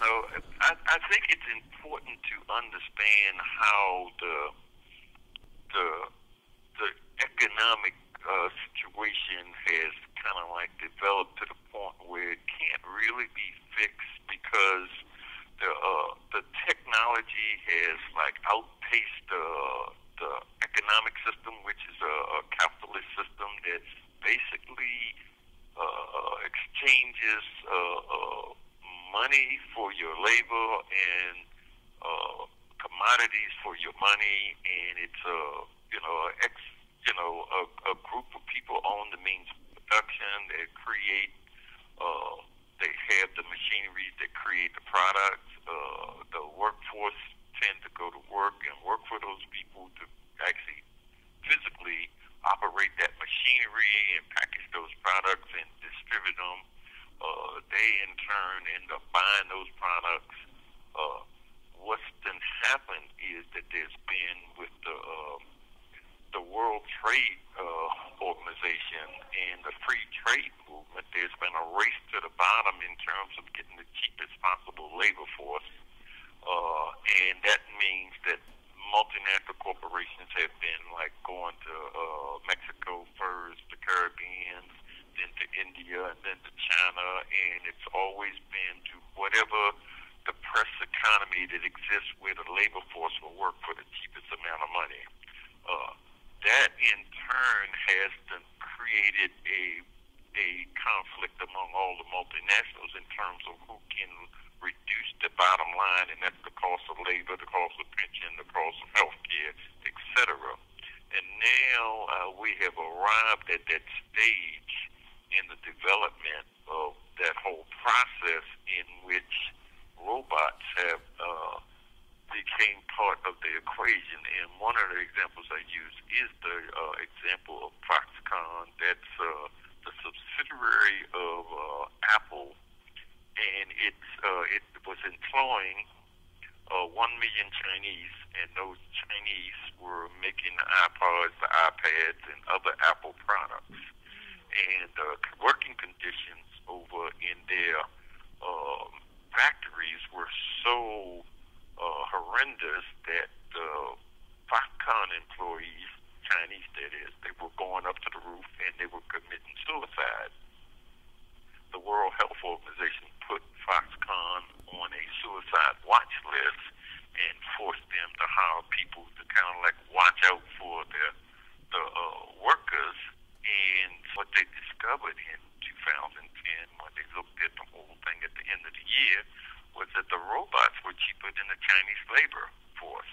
I think it's important to understand how the the economic situation has kind of like developed to the point where it can't really be fixed because the technology has like outpaced the economic system, which is a capitalist system that basically exchanges money for your labor and commodities for your money, and it's a group of people own the means of production. They create, they have the machinery that create the products. The workforce tend to go to work and work for those people to actually physically operate that machinery and package those products and distribute them. They in turn end up buying those products. What's been happened is that there's been with the World Trade Organization and the free trade movement, there's been a race to the bottom in terms of getting the cheapest possible labor force, and that means that multinational corporations have been like going to Mexico first, the Caribbean, then to India, and then to China, and it's always been to whatever depressed economy that exists where the labor force will work for the cheapest amount of money. That in turn has created a conflict among all the multinationals in terms of who can reduce the bottom line, and that's the cost of labor, the cost of pension, the cost of health care, etc. And now we have arrived at that stage in the development of that whole process in which robots have became part of the equation. And one of the examples I use is the example of Foxconn. That's the subsidiary of Apple, and it was employing 1 million Chinese, and those Chinese were making the iPods, the iPads, and other Apple products. And working conditions over in their factories were so horrendous that Foxconn employees, Chinese that is, they were going up to the roof and they were committing suicide. The World Health Organization put Foxconn on a suicide watch list and forced them to hire people to kind of like watch out for the workers. And what they discovered in 2010, when they looked at the whole thing at the end of the year, was that the robots were cheaper than the Chinese labor force.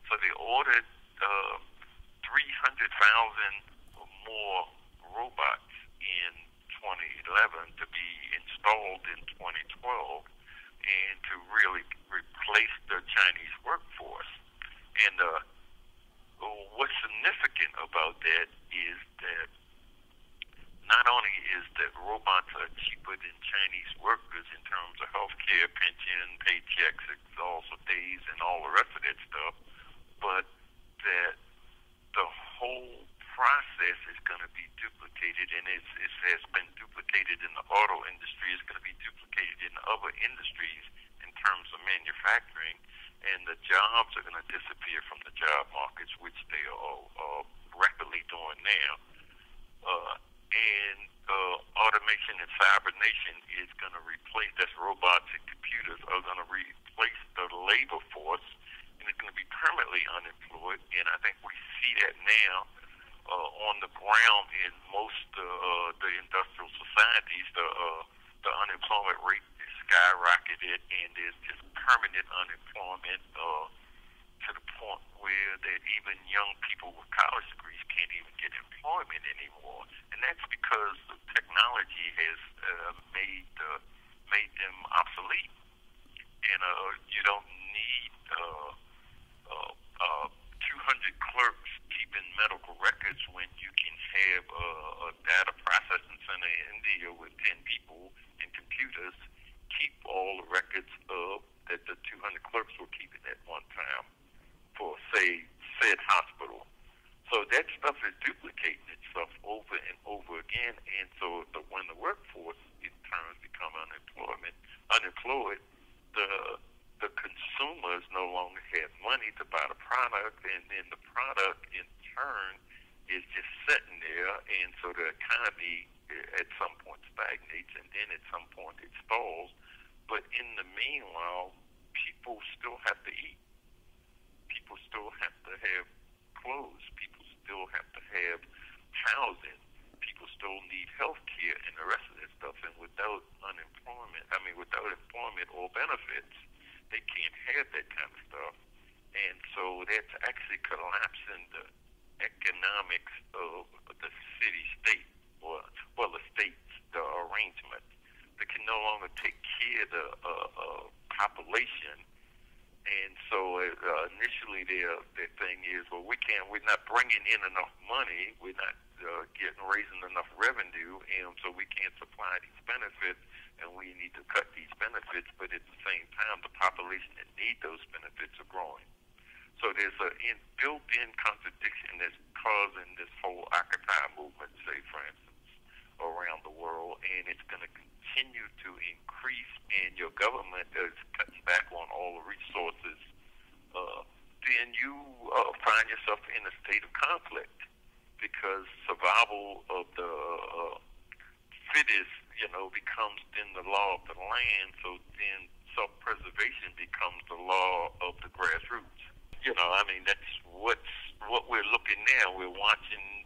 So they ordered 300,000 or more robots in 2011 to be installed in 2012 and to really replace the Chinese workforce. And what's significant about that is that not only is that robots are cheaper than Chinese workers in terms of health care, pension, paychecks, exhaustive days, and all the rest of that stuff, but that the whole process is going to be duplicated, and it has been duplicated in the auto industry. It's going to be duplicated in other industries in terms of manufacturing, and the jobs are going to disappear from the job markets, which they are rapidly doing now. And automation and cybernation is going to replace, that's robots and computers are going to replace the labor force, and it's going to be permanently unemployed. And I think we see that now on the ground in most the industrial societies. The unemployment rate is skyrocketed, and there's just permanent unemployment to the point where that even young people with college degrees can't even get employment anymore. And that's because the technology has made them obsolete. And you don't need 200 clerks keeping medical records when you can have a data processing center in India with 10 people and computers keep all the records that the 200 clerks were keeping at one time for, say, said hospital. So that stuff is duplicating itself over and over again, and so when the workforce in turn become unemployed, the consumers no longer have money to buy the product, and then the product in turn is just sitting there, and so the economy at some point stagnates, and then at some point it stalls. But in the meanwhile, people still have to eat. People still have to have clothes. People still have to have housing. People still need health care and the rest of that stuff. And without without employment or benefits, they can't have that kind of stuff. And so that's actually collapsing the economics of the city-state, or, well, the state's the arrangement. They can no longer take care of the population. And so initially their thing is, well, we're not bringing in enough money, we're not raising enough revenue, and so we can't supply these benefits, and we need to cut these benefits, but at the same time, the population that need those benefits are growing. So there's a built-in contradiction that's causing this whole Occupy movement, say, for instance, around the world, and it's going to continue to increase, and your government is cutting back on all the resources, then you find yourself in a state of conflict, because survival of the fittest, becomes then the law of the land, so then self-preservation becomes the law of the grassroots. That's what we're looking now. We're watching,